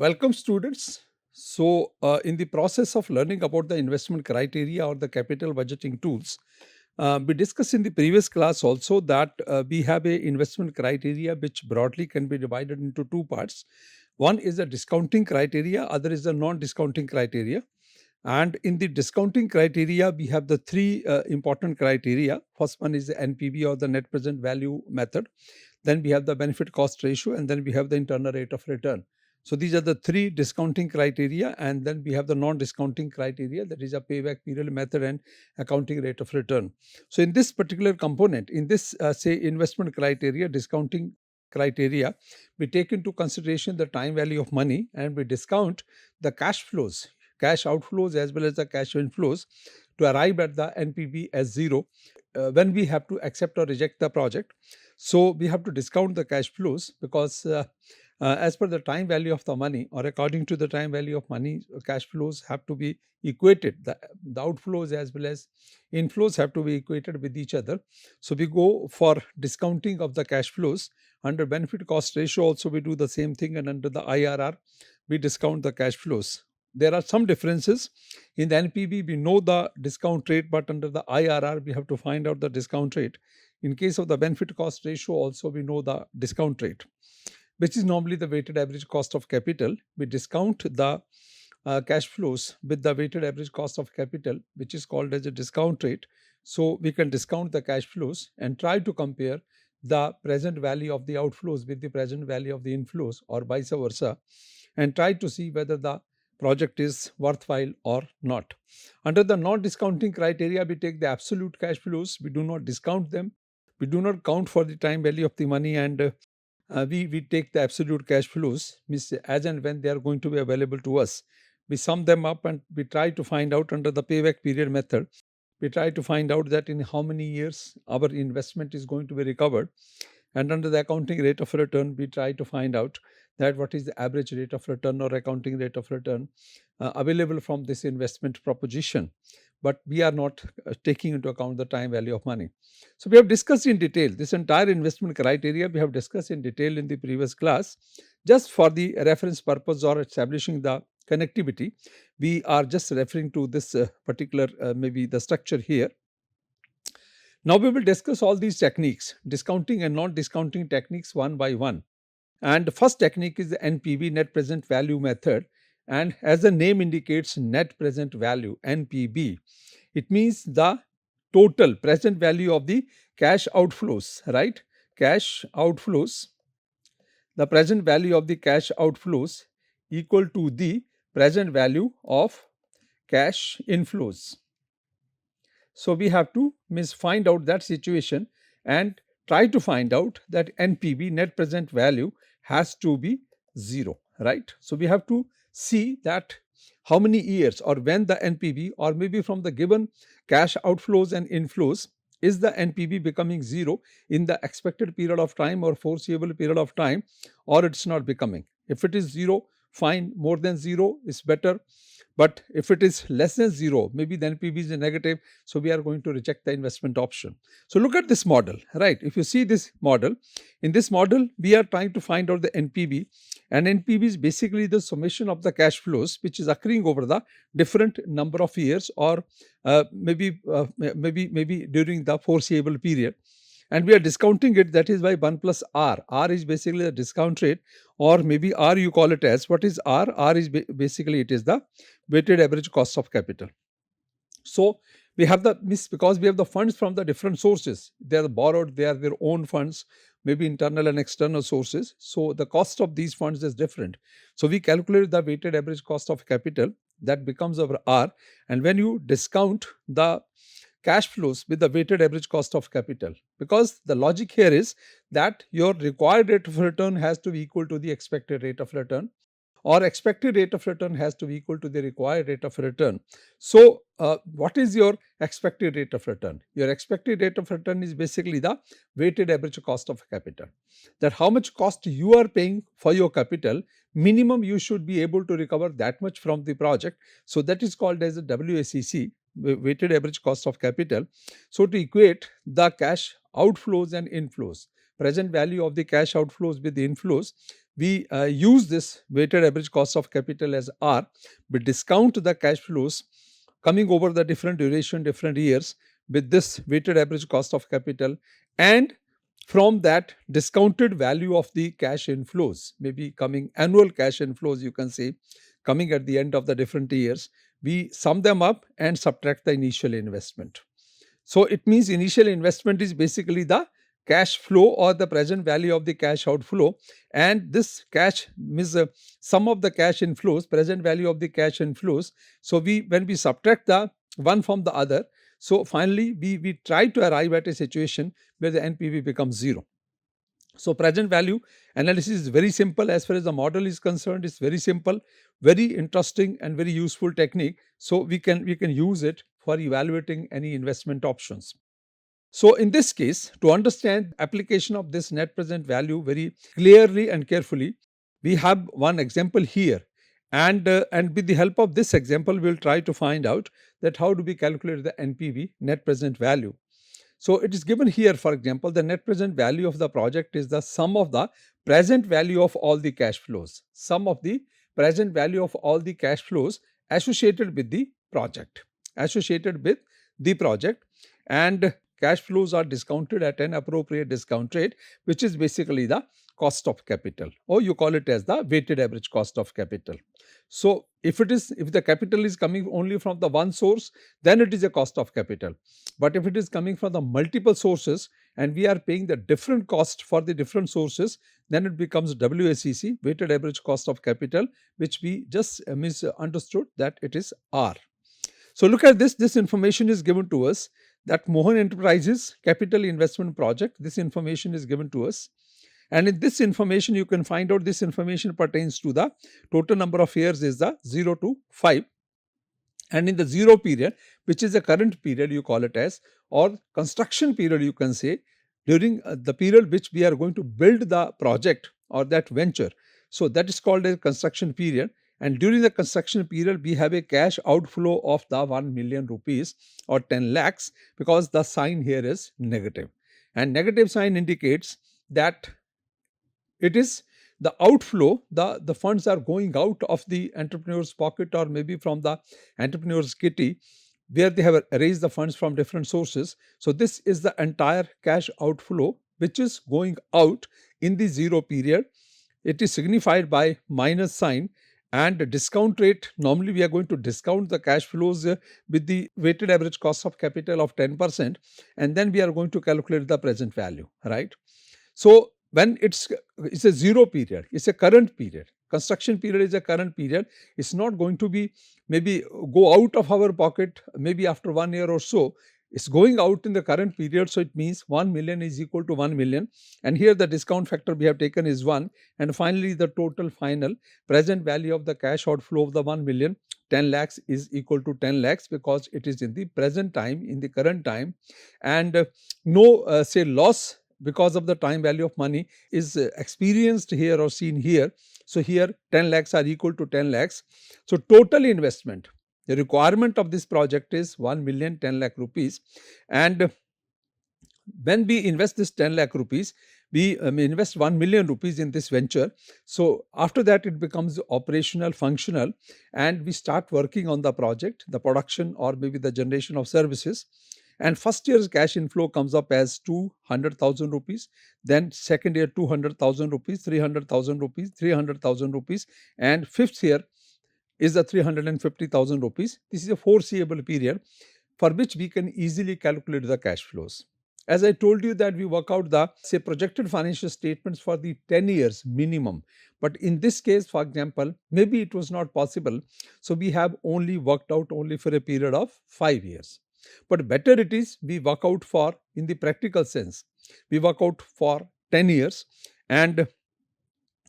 Welcome, students. In the process of learning about the investment criteria or the capital budgeting tools, we discussed in the previous class also that we have a investment criteria which broadly can be divided into two parts. One is the discounting criteria, other is the non-discounting criteria. And in the discounting criteria, we have the three important criteria. First one is the NPV or the net present value method. Then we have the benefit cost ratio, and then we have the internal rate of return. So these are the three discounting criteria, and then we have the non-discounting criteria, that is a payback period method and accounting rate of return. So in this particular component, in this say investment criteria, discounting criteria, we take into consideration the time value of money and we discount the cash flows, cash outflows as well as the cash inflows to arrive at the NPV as zero when we have to accept or reject the project. So we have to discount the cash flows because as per the time value of the money or according to the time value of money, cash flows have to be equated. The outflows as well as inflows have to be equated with each other. So we go for discounting of the cash flows. Under benefit cost ratio also we do the same thing, and under the IRR we discount the cash flows. There are some differences. In the NPV we know the discount rate, but under the IRR we have to find out the discount rate. In case of the benefit cost ratio also we know the discount rate, which is normally the weighted average cost of capital. We discount the cash flows with the weighted average cost of capital, which is called as a discount rate. So we can discount the cash flows and try to compare the present value of the outflows with the present value of the inflows, or vice versa, and try to see whether the project is worthwhile or not. Under the non-discounting criteria, we take the absolute cash flows. We do not discount them. We do not count for the time value of the money, and we take the absolute cash flows, means as and when they are going to be available to us. We sum them up and we try to find out under the payback period method. We try to find out that in how many years our investment is going to be recovered. And under the accounting rate of return, we try to find out that what is the average rate of return or accounting rate of return available from this investment proposition. But we are not taking into account the time value of money. So we have discussed in detail this entire investment criteria. We have discussed in detail in the previous class. Just for the reference purpose or establishing the connectivity, we are just referring to this particular maybe the structure here. Now we will discuss all these techniques, discounting and non-discounting techniques, one by one. And the first technique is the NPV, net present value method. And as the name indicates, net present value, NPV, it means the total present value of the cash outflows, right? Cash outflows, the present value of the cash outflows equal to the present value of cash inflows. So we have to find out that situation and try to find out that NPV, net present value, has to be zero, right? So we have to see that how many years or when the NPV, or maybe from the given cash outflows and inflows, is the NPV becoming zero in the expected period of time or foreseeable period of time, or it's not becoming. If it is zero, fine. More than zero is better. But if it is less than zero, maybe the NPV is negative, so we are going to reject the investment option. So look at this model, right? If you see this model, in this model, we are trying to find out the NPV, and NPV is basically the summation of the cash flows which is occurring over the different number of years, or maybe during the foreseeable period. And we are discounting it, that is by 1 plus R. R is basically the discount rate, or maybe R you call it as, what is R? R is basically it is the weighted average cost of capital. So we have because we have the funds from the different sources. They are borrowed, they are their own funds, maybe internal and external sources. So the cost of these funds is different. So we calculate the weighted average cost of capital, that becomes our R. And when you discount the cash flows with the weighted average cost of capital, because the logic here is that your required rate of return has to be equal to the expected rate of return, or expected rate of return has to be equal to the required rate of return. So what is your expected rate of return? Your expected rate of return is basically the weighted average cost of capital, that how much cost you are paying for your capital, minimum you should be able to recover that much from the project. So that is called as a WACC, weighted average cost of capital. So to equate the cash outflows and inflows, present value of the cash outflows with the inflows, we use this weighted average cost of capital as R, we discount the cash flows coming over the different duration, different years with this weighted average cost of capital, and from that discounted value of the cash inflows, maybe coming annual cash inflows, you can say, coming at the end of the different years, we sum them up and subtract the initial investment. So it means initial investment is basically the cash flow or the present value of the cash outflow, and this cash means sum of the cash inflows, present value of the cash inflows. So when we subtract the one from the other, so finally we try to arrive at a situation where the NPV becomes zero. So present value analysis is very simple as far as the model is concerned. It's very simple, very interesting and very useful technique. So we can use it for evaluating any investment options. So in this case, to understand application of this net present value very clearly and carefully, we have one example here, and with the help of this example, we'll try to find out that how do we calculate the NPV, net present value. So it is given here, for example, the net present value of the project is the sum of the present value of all the cash flows, sum of the present value of all the cash flows associated with the project, and cash flows are discounted at an appropriate discount rate, which is basically the cost of capital, or you call it as the weighted average cost of capital. So if the capital is coming only from the one source, then it is a cost of capital. But if it is coming from the multiple sources and we are paying the different cost for the different sources, then it becomes WACC, weighted average cost of capital, which we just misunderstood that it is R. So look at this. This information is given to us that Mohan Enterprises capital investment project. This information is given to us. And in this information, you can find out this information pertains to the total number of years is the 0 to 5. And in the 0 period, which is the current period, you call it as, or construction period, you can say, during the period which we are going to build the project or that venture. So that is called a construction period. And during the construction period, we have a cash outflow of the 1 million rupees or 10 lakhs, because the sign here is negative. And negative sign indicates that it is the outflow, the funds are going out of the entrepreneur's pocket or maybe from the entrepreneur's kitty, where they have raised the funds from different sources. So this is the entire cash outflow which is going out in the 0 period. It is signified by minus sign, and discount rate, normally we are going to discount the cash flows with the weighted average cost of capital of 10%, and then we are going to calculate the present value, right? So when it's a 0 period, it's a current period. Construction period is a current period. It's not going to be maybe go out of our pocket maybe after 1 year or so. It's going out in the current period. So it means 1 million is equal to 1 million. And here the discount factor we have taken is 1. And finally, the total final present value of the cash outflow of the 1 million, 10 lakhs is equal to 10 lakhs, because it is in the present time, in the current time. And no say loss because of the time value of money is experienced here or seen here. So here 10 lakhs are equal to 10 lakhs. So total investment, the requirement of this project is 1 million 10 lakh rupees. And when we invest this 10 lakh rupees, we invest 1 million rupees in this venture. So after that, it becomes operational, functional, and we start working on the project, the production or maybe the generation of services. And first year's cash inflow comes up as 200,000 rupees. Then second year 200,000 rupees, 300,000 rupees, 300,000 rupees, and fifth year is the 350,000 rupees. This is a foreseeable period for which we can easily calculate the cash flows. As I told you that we work out the say projected financial statements for the 10 years minimum. But in this case, for example, maybe it was not possible. So we have only worked out only for a period of 5 years. But better it is we work out for, in the practical sense, we work out for 10 years, and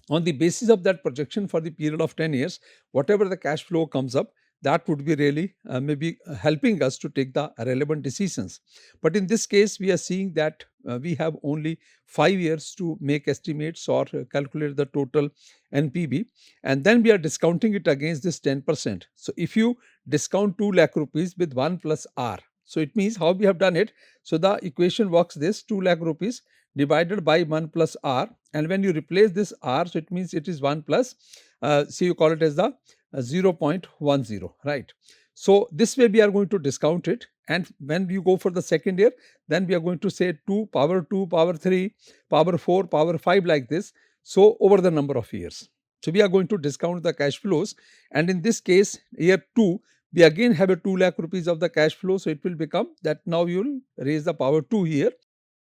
on the basis of that projection for the period of 10 years, whatever the cash flow comes up, that would be really maybe helping us to take the relevant decisions. But in this case, we are seeing that we have only 5 years to make estimates or calculate the total NPV, and then we are discounting it against this 10%. So if you discount 2 lakh rupees with 1 plus R, so it means how we have done it. So the equation works this: 2 lakh rupees divided by 1 plus r, and when you replace this r, so it means it is 1 plus, so you call it as the 0.10, right? So this way we are going to discount it, and when you go for the second year, then we are going to say 2 power 2 power 3 power 4 power 5 like this, so over the number of years. So we are going to discount the cash flows, and in this case year 2 we again have a 2 lakh rupees of the cash flow, so it will become that now you will raise the power 2 here.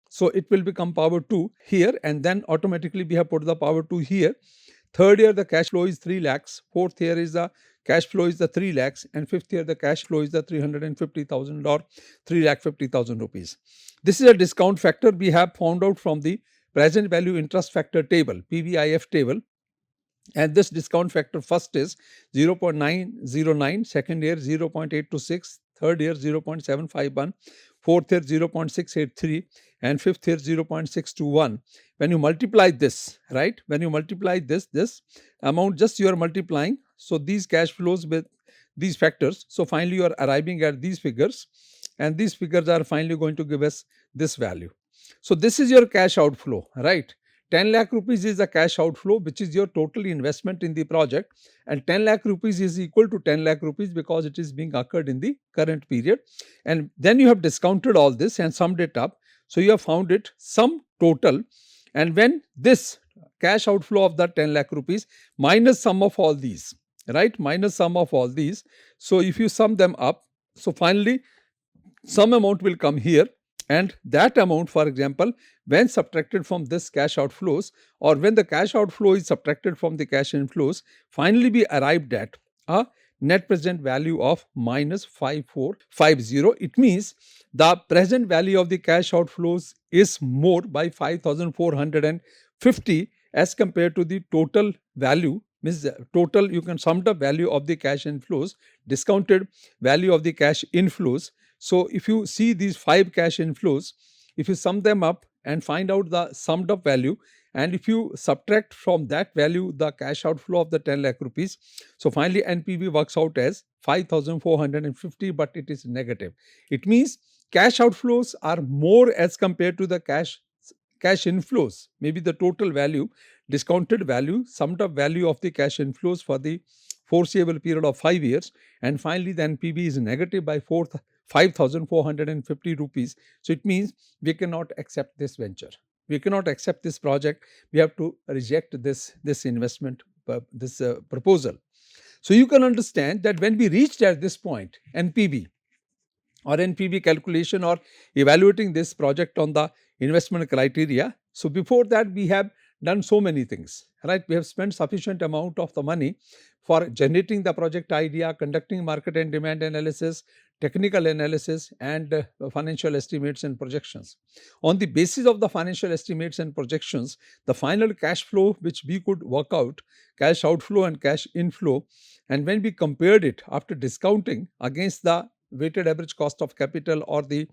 So it will become power 2 here, and then automatically we have put the power 2 here. Third year the cash flow is 3 lakhs, fourth year is the cash flow is the 3 lakhs, and fifth year the cash flow is the 350,000 or 3,50,000 rupees. This is a discount factor we have found out from the present value interest factor table, PVIF table. And this discount factor first is 0.909, second year 0.826, third year 0.751, fourth year 0.683, and fifth year 0.621. When you multiply this, right, when you multiply this amount, just you are multiplying, so these cash flows with these factors, so finally you are arriving at these figures, and these figures are finally going to give us this value. So this is your cash outflow, right? 10 lakh rupees is the cash outflow, which is your total investment in the project, and 10 lakh rupees is equal to 10 lakh rupees because it is being occurred in the current period. And then you have discounted all this and summed it up, so you have found it sum total. And when this cash outflow of the 10 lakh rupees minus sum of all these, right, minus sum of all these, so if you sum them up, so finally some amount will come here, and that amount, for example, when subtracted from this cash outflows, or when the cash outflow is subtracted from the cash inflows, finally we arrived at a net present value of minus 5450. It means the present value of the cash outflows is more by 5,450 as compared to the total value, means total you can sum the value of the cash inflows, discounted value of the cash inflows. So if you see these 5 cash inflows, if you sum them up and find out the summed up value, and if you subtract from that value the cash outflow of the 10 lakh rupees, so finally NPV works out as 5,450, but it is negative. It means cash outflows are more as compared to the cash inflows, maybe the total value, discounted value, summed up value of the cash inflows for the foreseeable period of 5 years, and finally the NPV is negative by 5,450 rupees. So it means we cannot accept this venture. We cannot accept this project. We have to reject this investment, this proposal. So you can understand that when we reached at this point, NPV or NPV calculation or evaluating this project on the investment criteria. So before that we have done so many things, right? We have spent sufficient amount of the money for generating the project idea, conducting market and demand analysis, technical analysis, and financial estimates and projections. On the basis of the financial estimates and projections, the final cash flow which we could work out, cash outflow and cash inflow, and when we compared it after discounting against the weighted average cost of capital or the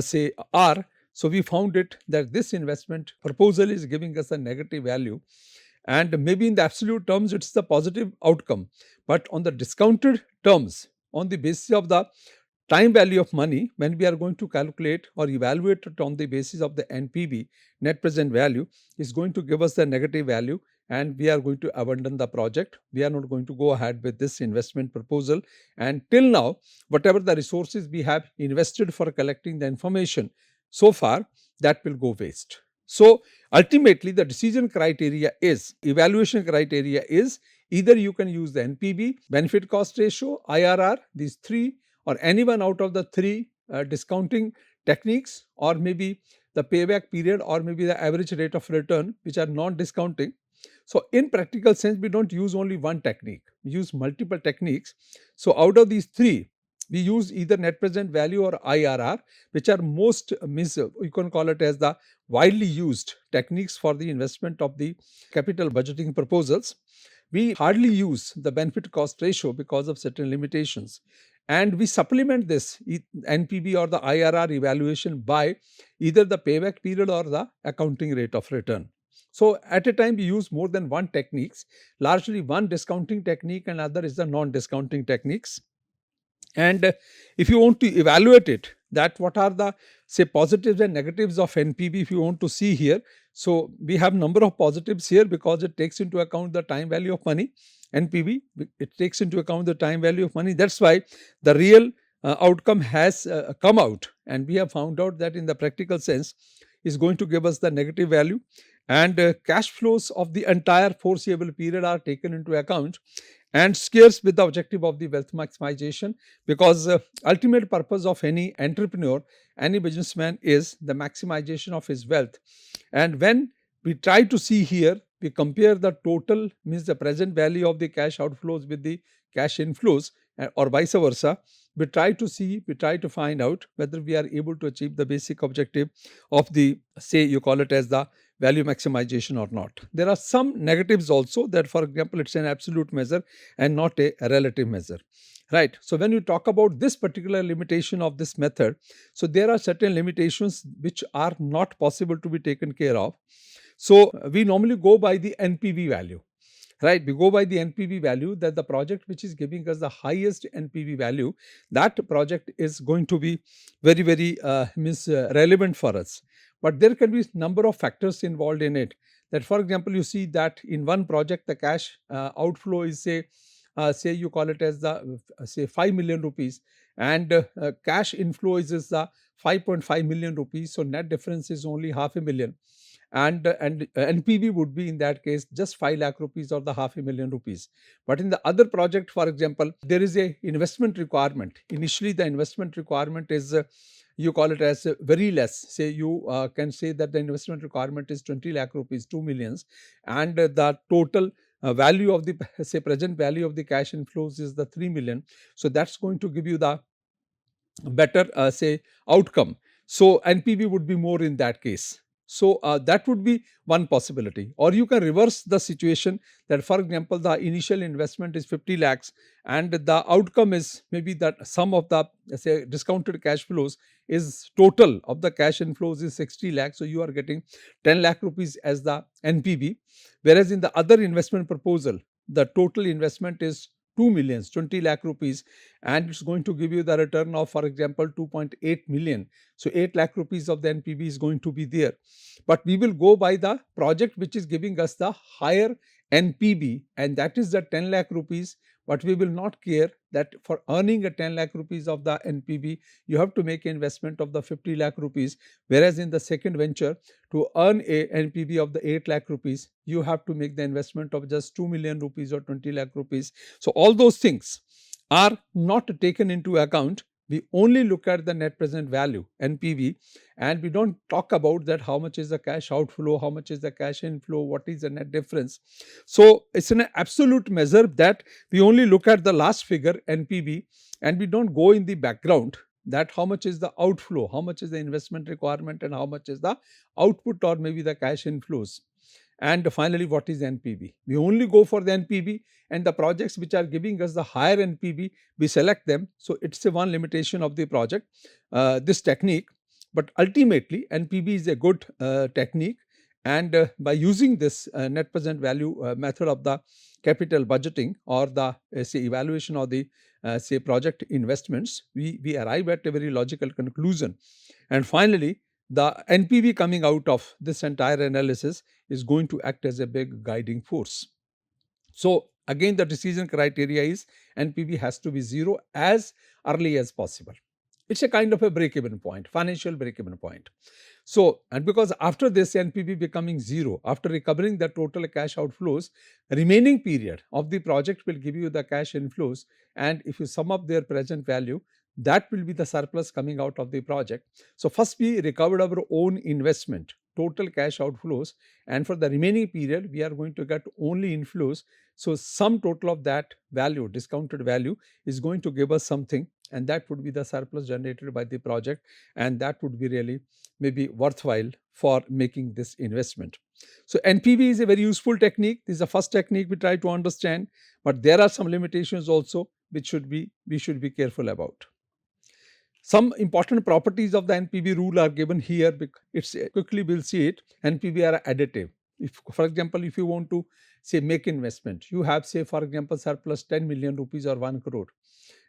say R, so we found it that this investment proposal is giving us a negative value, and maybe in the absolute terms it's the positive outcome, but on the discounted terms, on the basis of the time value of money, when we are going to calculate or evaluate it on the basis of the NPV, net present value, is going to give us the negative value, and we are going to abandon the project. We are not going to go ahead with this investment proposal, and till now whatever the resources we have invested for collecting the information so far, that will go waste. So ultimately the decision criteria is, evaluation criteria is, either you can use the NPV, benefit cost ratio, IRR, these three, or any one out of the three discounting techniques, or maybe the payback period, or maybe the average rate of return, which are non-discounting. So in practical sense, we don't use only one technique, we use multiple techniques. So out of these three, we use either net present value or IRR, which are most, you can call it as the widely used techniques for the investment of the capital budgeting proposals. We hardly use the benefit cost ratio because of certain limitations, and we supplement this NPV or the IRR evaluation by either the payback period or the accounting rate of return. So at a time we use more than one techniques, largely one discounting technique and other is the non-discounting techniques. And if you want to evaluate it that what are the say positives and negatives of NPV if you want to see here. So we have number of positives here because it takes into account the time value of money. NPV, it takes into account the time value of money. That's why the real outcome has come out, and we have found out that in the practical sense is going to give us the negative value, and cash flows of the entire foreseeable period are taken into account and scarce with the objective of the wealth maximization, because ultimate purpose of any entrepreneur, any businessman, is the maximization of his wealth. And when we try to see here, we compare the total, means the present value of the cash outflows with the cash inflows, or vice versa. We try to see, we try to find out whether we are able to achieve the basic objective of the, say you call it as the value maximization or not. There are some negatives also, that for example it's an absolute measure and not a relative measure, right? So when you talk about this particular limitation of this method, so there are certain limitations which are not possible to be taken care of. So we normally go by the NPV value, right? We go by the NPV value, that the project which is giving us the highest NPV value, that project is going to be very relevant for us. But there can be number of factors involved in it, that for example you see that in one project the cash outflow is say you call it as the say 5 million rupees, and cash inflow is the 5.5 million rupees, so net difference is only half a million, and NPV would be in that case just 5 lakh rupees or the half a million rupees. But in the other project, for example, there is a investment requirement. Initially the investment requirement is you call it as very less, say you can say that the investment requirement is 20 lakh rupees, 2 millions, and the total value of the say present value of the cash inflows is the 3 million. So that's going to give you the better say outcome. So NPV would be more in that case. So that would be one possibility. Or you can reverse the situation, that for example the initial investment is 50 lakhs and the outcome is maybe that sum of the say discounted cash flows is total of the cash inflows is 60 lakhs. So you are getting 10 lakh rupees as the NPV, whereas in the other investment proposal the total investment is 2 millions, 20 lakh rupees, and it's going to give you the return of, for example, 2.8 million. So 8 lakh rupees of the NPV is going to be there. But we will go by the project which is giving us the higher NPV, and that is the 10 lakh rupees. But we will not care that for earning a 10 lakh rupees of the NPV, you have to make an investment of the 50 lakh rupees. Whereas in the second venture, to earn a NPV of the 8 lakh rupees, you have to make the investment of just 2 million rupees or 20 lakh rupees. So all those things are not taken into account. We only look at the net present value, NPV, and we don't talk about that how much is the cash outflow, how much is the cash inflow, what is the net difference. So it's an absolute measure that we only look at the last figure, NPV, and we don't go in the background that how much is the outflow, how much is the investment requirement, and how much is the output or maybe the cash inflows. And finally, what is NPV? We only go for the NPV, and the projects which are giving us the higher NPV, we select them. So it's a one limitation of the project, this technique. But ultimately, NPV is a good technique, and by using this net present value method of the capital budgeting, or the say evaluation of the say project investments, we arrive at a very logical conclusion. And finally, the NPV coming out of this entire analysis is going to act as a big guiding force. So again, the decision criteria is NPV has to be 0 as early as possible. It's a kind of a break-even point, financial break-even point. So, and because after this NPV becoming 0, after recovering the total cash outflows, remaining period of the project will give you the cash inflows, and if you sum up their present value, that will be the surplus coming out of the project. So first we recovered our own investment, total cash outflows, and for the remaining period we are going to get only inflows. So sum total of that value, discounted value, is going to give us something, and that would be the surplus generated by the project, and that would be really maybe worthwhile for making this investment. So NPV is a very useful technique. This is the first technique we try to understand, but there are some limitations also which we should be careful about. Some important properties of the NPV rule are given here. It's quickly we'll see it. NPV are additive. If, for example, if you want to say make investment, you have, say, for example, surplus 10 million rupees or 1 crore,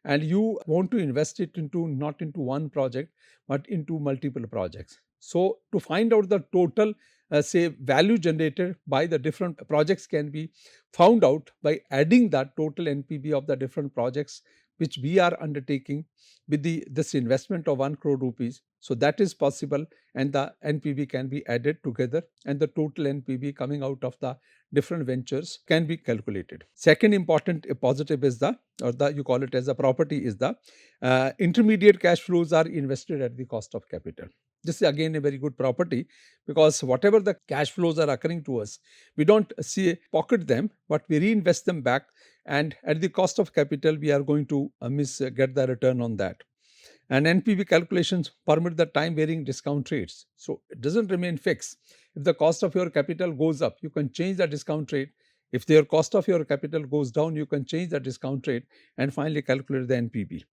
and you want to invest it into not into one project but into multiple projects. So to find out the total say value generated by the different projects can be found out by adding that total NPV of the different projects which we are undertaking with this investment of 1 crore rupees. So that is possible, and the NPV can be added together, and the total NPV coming out of the different ventures can be calculated. Second important positive is the, or the you call it as a property, is the intermediate cash flows are invested at the cost of capital. This is again a very good property, because whatever the cash flows are occurring to us, we don't see pocket them, but we reinvest them back, and at the cost of capital we are going to get the return on that. And NPV calculations permit the time varying discount rates. So it doesn't remain fixed. If the cost of your capital goes up, you can change the discount rate. If the cost of your capital goes down, you can change the discount rate and finally calculate the NPV.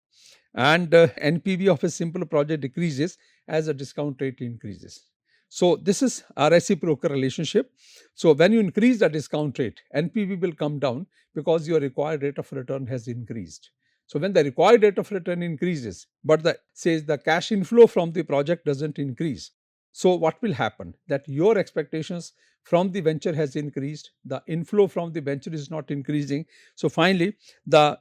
And NPV of a simple project decreases as the discount rate increases. So this is a reciprocal relationship. So when you increase the discount rate, NPV will come down because your required rate of return has increased. So when the required rate of return increases, but the cash inflow from the project doesn't increase. So what will happen? That your expectations from the venture has increased, the inflow from the venture is not increasing. So finally,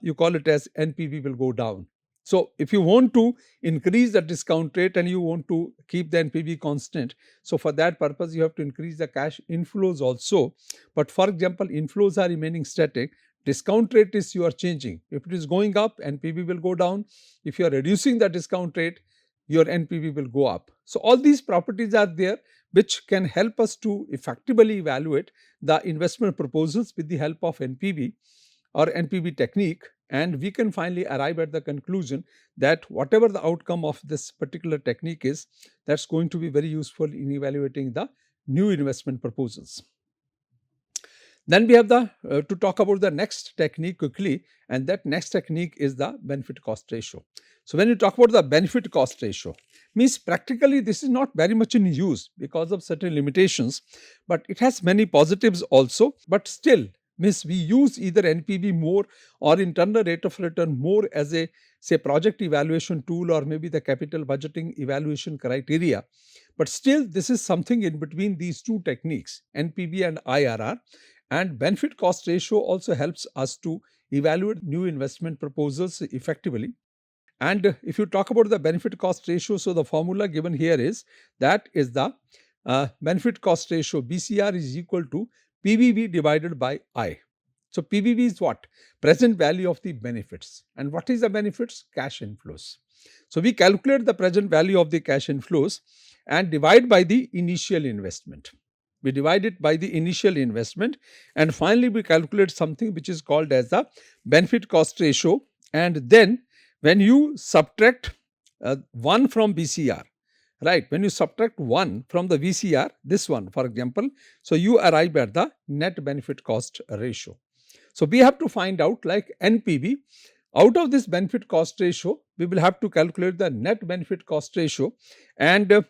you call it as NPV will go down. So if you want to increase the discount rate and you want to keep the NPV constant, so for that purpose you have to increase the cash inflows also. But for example, inflows are remaining static, discount rate is you are changing. If it is going up, NPV will go down. If you are reducing the discount rate, your NPV will go up. So all these properties are there which can help us to effectively evaluate the investment proposals with the help of NPV or NPV technique, and we can finally arrive at the conclusion that whatever the outcome of this particular technique is, that's going to be very useful in evaluating the new investment proposals. Then we have to talk about the next technique quickly, and that next technique is the benefit cost ratio. So when you talk about the benefit cost ratio, means practically this is not very much in use because of certain limitations, but it has many positives also. But still, means we use either NPV more or internal rate of return more as a, say, project evaluation tool, or maybe the capital budgeting evaluation criteria. But still, this is something in between these two techniques, NPV and IRR. And benefit cost ratio also helps us to evaluate new investment proposals effectively. And if you talk about the benefit cost ratio, so the formula given here is the benefit cost ratio, BCR, is equal to PVV divided by I. So PVV is what? Present value of the benefits. And what is the benefits? Cash inflows. So we calculate the present value of the cash inflows and divide by the initial investment. We divide it by the initial investment, and finally we calculate something which is called as the benefit cost ratio. And then when you subtract 1 from BCR, right, when you subtract 1 from the VCR, this one for example, so you arrive at the net benefit cost ratio. So we have to find out, like NPV, out of this benefit cost ratio, we will have to calculate the net benefit cost ratio. And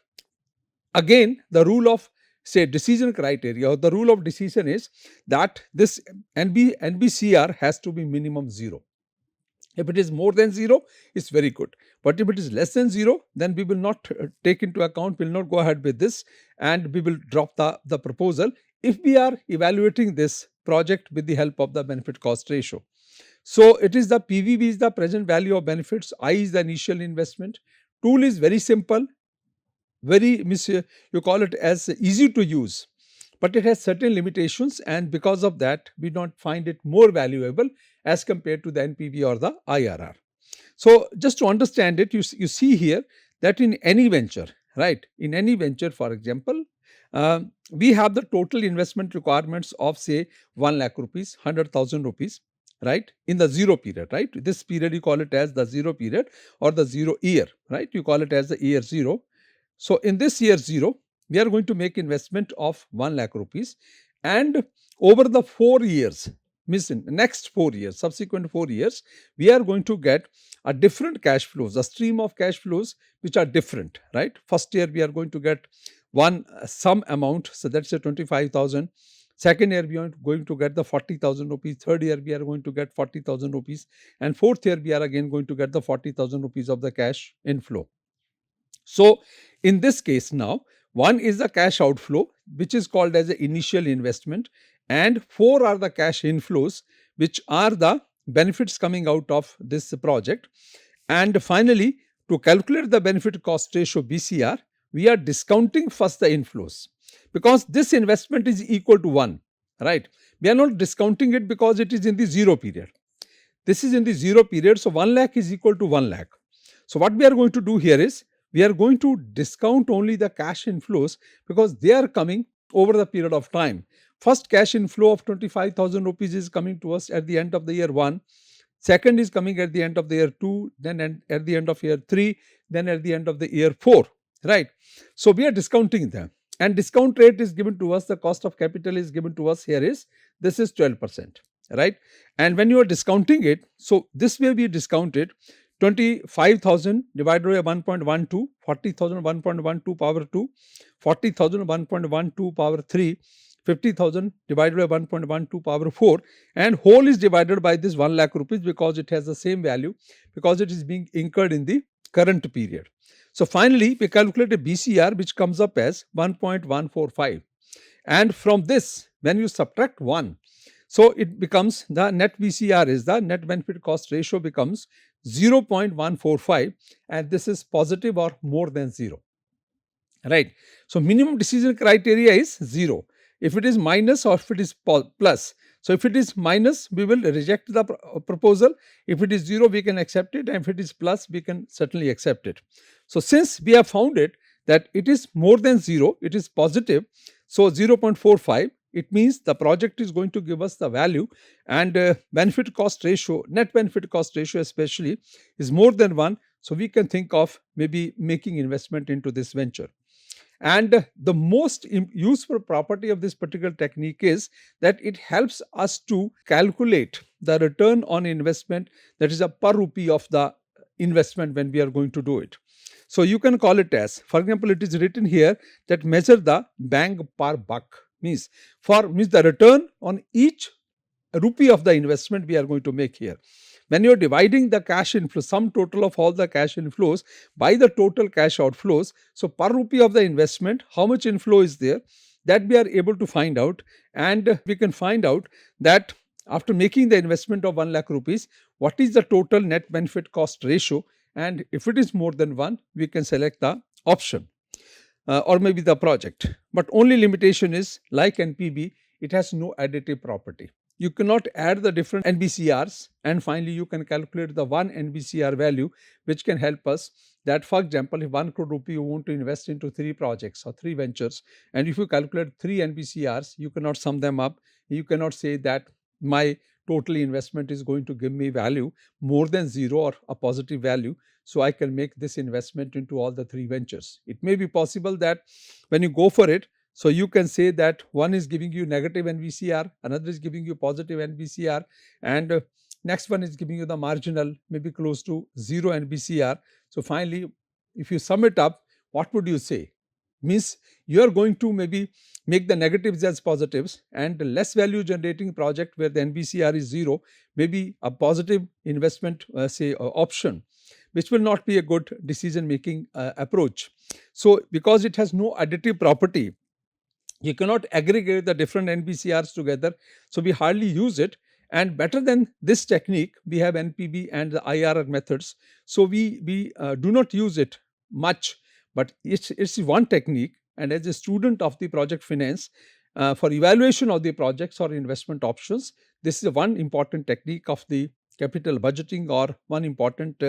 again, the rule of, say, decision criteria, or the rule of decision is that this NBCR has to be minimum 0. If it is more than 0, it's very good. But if it is less than 0, then we will not take into account, will not go ahead with this, and we will drop the proposal if we are evaluating this project with the help of the benefit cost ratio. So it is the PVV is the present value of benefits, I is the initial investment. Tool is very simple, very, you call it as easy to use, but it has certain limitations, and because of that we don't find it more valuable as compared to the NPV or the IRR. So just to understand it, you see here that in any venture, right, in any venture, for example, we have the total investment requirements of, say, 1 lakh rupees, 100,000 rupees, right, in the 0 period, right. This period you call it as the 0 period or the 0 year, right, you call it as the year 0. So in this year 0, we are going to make investment of 1 lakh rupees, and over the 4 years, means in the next 4 years, subsequent 4 years, we are going to get a different cash flows, a stream of cash flows which are different, right. First year we are going to get some amount, so that's a 25,000. Second year we are going to get the 40,000 rupees. Third year we are going to get 40,000 rupees, and fourth year we are again going to get the 40,000 rupees of the cash inflow. So in this case now, one is the cash outflow, which is called as the initial investment, and four are the cash inflows, which are the benefits coming out of this project. And finally, to calculate the benefit cost ratio BCR, we are discounting first the inflows, because this investment is equal to 1, right? We are not discounting it because it is in the zero period. This is in the zero period, so 1 lakh is equal to 1 lakh. So what we are going to do here is, we are going to discount only the cash inflows because they are coming over the period of time. First cash inflow of 25,000 rupees is coming to us at the end of the year 1. Second is coming at the end of the year 2, then at the end of year 3, then at the end of the year 4, right? So we are discounting them, and discount rate is given to us, the cost of capital is given to us here is, this is 12%, right? And when you are discounting it, so this will be discounted 25,000 divided by 1.12, 40,000 1.12 power 2, 40,000 1.12 power 3, 50,000 divided by 1.12 power 4, and whole is divided by this 1 lakh rupees because it has the same value, because it is being incurred in the current period. So finally, we calculate a BCR which comes up as 1.145, and from this when you subtract 1, so it becomes, the net BCR is, the net benefit cost ratio becomes 0.145, and this is positive or more than 0, right? So minimum decision criteria is 0. If it is minus or if it is plus. So if it is minus, we will reject the proposal. If it is 0, we can accept it, and if it is plus, we can certainly accept it. So since we have found it that it is more than 0, it is positive, so 0.45, it means the project is going to give us the value, and benefit cost ratio, net benefit cost ratio especially, is more than 1. So we can think of maybe making investment into this venture. And the most useful property of this particular technique is that it helps us to calculate the return on investment, that is a per rupee of the investment when we are going to do it. So you can call it as, for example, it is written here that measure the bang per buck, means the return on each rupee of the investment we are going to make here. When you are dividing the cash inflow, sum total of all the cash inflows by the total cash outflows, so per rupee of the investment, how much inflow is there, that we are able to find out, and we can find out that after making the investment of 1 lakh rupees, what is the total net benefit cost ratio, and if it is more than 1, we can select the option or maybe the project. But only limitation is, like NPB, it has no additive property. You cannot add the different NBCRs, and finally you can calculate the one NBCR value, which can help us that, for example, if 1 crore rupee you want to invest into 3 projects or 3 ventures, and if you calculate 3 NBCRs, you cannot sum them up. You cannot say that my total investment is going to give me value more than 0 or a positive value, so I can make this investment into all the 3 ventures. It may be possible that when you go for it, so you can say that one is giving you negative NBCR, another is giving you positive NBCR, and next one is giving you the marginal, maybe close to 0 NBCR. So finally, if you sum it up, what would you say? Means you are going to maybe make the negatives as positives, and the less value generating project where the NBCR is 0, maybe a positive investment option, which will not be a good decision making approach. So because it has no additive property, you cannot aggregate the different NBCRs together, so we hardly use it. And better than this technique, we have NPB and the IRR methods, so we do not use it much, but it's one technique. And as a student of the project finance, for evaluation of the projects or investment options, this is one important technique of the capital budgeting, or one important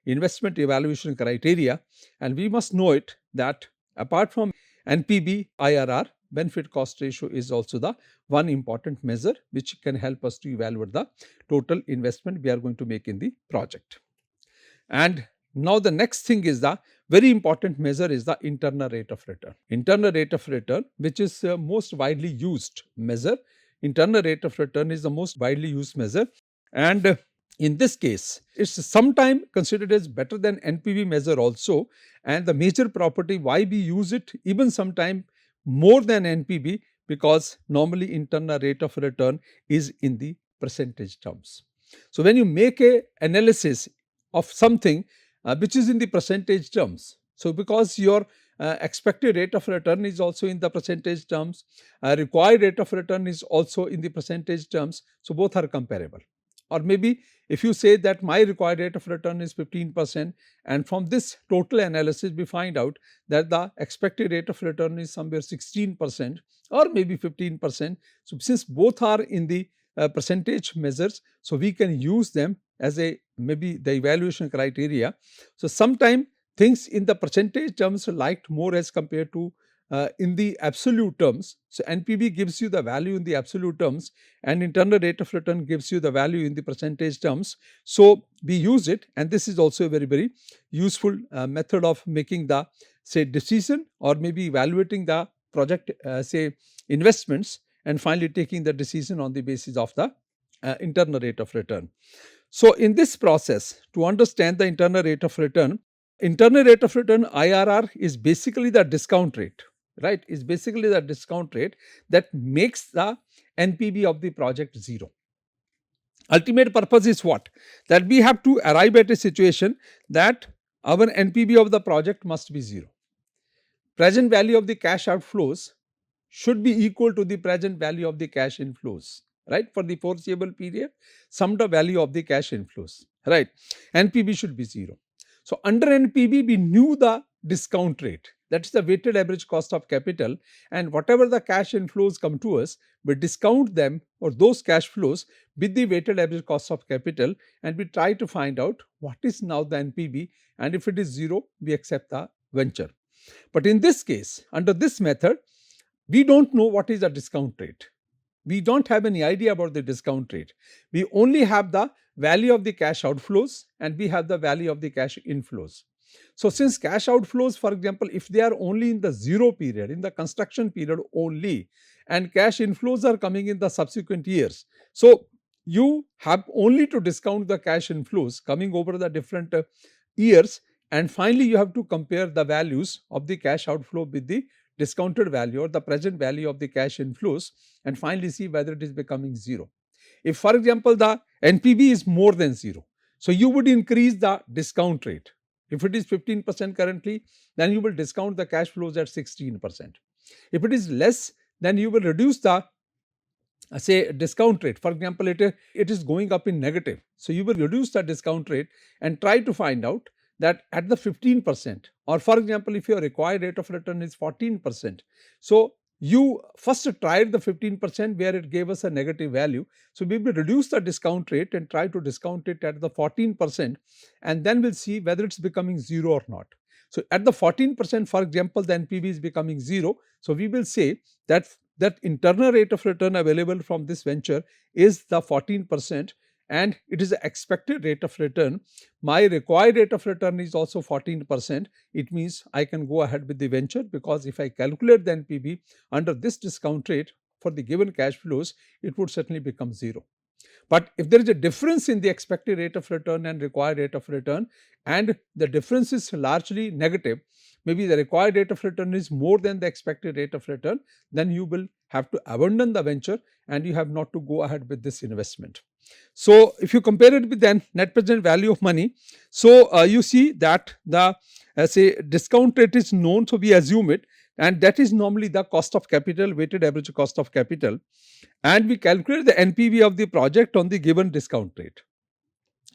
investment evaluation criteria. And we must know it that apart from NPB, IRR, benefit cost ratio is also the one important measure which can help us to evaluate the total investment we are going to make in the project. And now the next thing is, the very important measure is the internal rate of return. Internal rate of return, which is most widely used measure. Internal rate of return is the most widely used measure, and In this case, it's sometimes considered as better than NPV measure also, and the major property why we use it even sometime more than NPV, because normally internal rate of return is in the percentage terms. So when you make a analysis of something which is in the percentage terms, so because your expected rate of return is also in the percentage terms, required rate of return is also in the percentage terms, so both are comparable. Or maybe if you say that my required rate of return is 15%, and from this total analysis we find out that the expected rate of return is somewhere 16% or maybe 15%. So since both are in the percentage measures, so we can use them as a maybe the evaluation criteria. So sometime things in the percentage terms are liked more as compared to in the absolute terms. So NPV gives you the value in the absolute terms, and internal rate of return gives you the value in the percentage terms. So we use it, and this is also a very useful method of making the say decision or maybe evaluating the project say investments, and finally taking the decision on the basis of the internal rate of return. So in this process, to understand the internal rate of return IRR is basically the discount rate, right? Is basically the discount rate that makes the NPV of the project zero. Ultimate purpose is what? That we have to arrive at a situation that our NPV of the project must be zero. Present value of the cash outflows should be equal to the present value of the cash inflows, right? For the foreseeable period, summed up value of the cash inflows, right? NPV should be zero. So under NPV, we knew the discount rate, that is the weighted average cost of capital, and whatever the cash inflows come to us, we discount them or those cash flows with the weighted average cost of capital, and we try to find out what is now the NPV, and if it is zero, we accept the venture. But in this case, under this method, we don't know what is the discount rate. We don't have any idea about the discount rate. We only have the value of the cash outflows and we have the value of the cash inflows. So since cash outflows, for example, if they are only in the zero period, in the construction period only, and cash inflows are coming in the subsequent years, so you have only to discount the cash inflows coming over the different years, and finally you have to compare the values of the cash outflow with the discounted value or the present value of the cash inflows, and finally see whether it is becoming zero. If, for example, the NPV is more than zero, so you would increase the discount rate. If it is 15% currently, then you will discount the cash flows at 16%. If it is less, then you will reduce the say discount rate. For example, it is going up in negative, so you will reduce the discount rate and try to find out that at the 15%, or for example, if your required rate of return is 14%, so you first tried the 15% where it gave us a negative value, so we will reduce the discount rate and try to discount it at the 14%, and then we'll see whether it's becoming zero or not. So at the 14%, for example, the NPV is becoming zero, so we will say that internal rate of return available from this venture is the 14%, and it is the expected rate of return. My required rate of return is also 14%. It means I can go ahead with the venture, because if I calculate the NPV under this discount rate for the given cash flows, it would certainly become zero. But if there is a difference in the expected rate of return and required rate of return, and the difference is largely negative, maybe the required rate of return is more than the expected rate of return, then you will have to abandon the venture and you have not to go ahead with this investment. So if you compare it with the net present value of money, so you see that the say discount rate is known, so we assume it, and that is normally the cost of capital, weighted average cost of capital, and we calculate the NPV of the project on the given discount rate.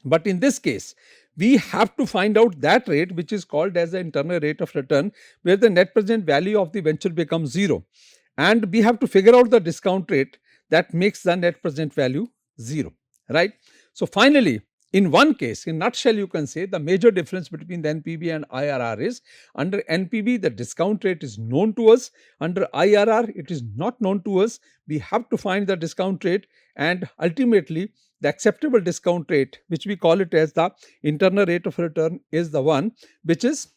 But in this case, we have to find out that rate which is called as the internal rate of return, where the net present value of the venture becomes zero, and we have to figure out the discount rate that makes the net present value zero, right? So finally, in one case, in nutshell, you can say the major difference between the NPV and IRR is under NPV, the discount rate is known to us. Under IRR, it is not known to us. We have to find the discount rate, and ultimately, the acceptable discount rate, which we call it as the internal rate of return, is the one which is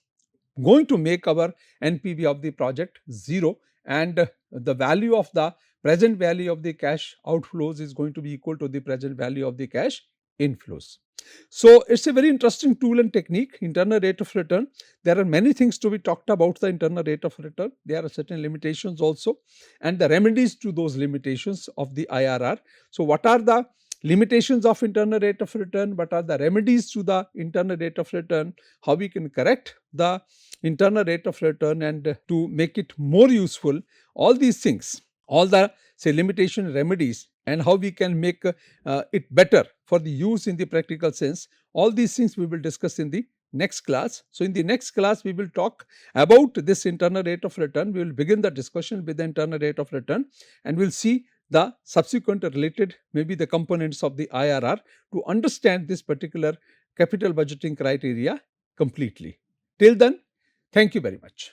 going to make our NPV of the project zero, and the value of the present value of the cash outflows is going to be equal to the present value of the cash inflows. So it's a very interesting tool and technique, internal rate of return. There are many things to be talked about the internal rate of return. There are certain limitations also, and the remedies to those limitations of the IRR. So what are the limitations of internal rate of return? What are the remedies to the internal rate of return? How we can correct the internal rate of return and to make it more useful? All these things, all the say limitation remedies, and how we can make it better for the use in the practical sense. All these things we will discuss in the next class. So, in the next class, we will talk about this internal rate of return. We will begin the discussion with the internal rate of return, and we will see the subsequent related, maybe the components of the IRR, to understand this particular capital budgeting criteria completely. Till then, thank you very much.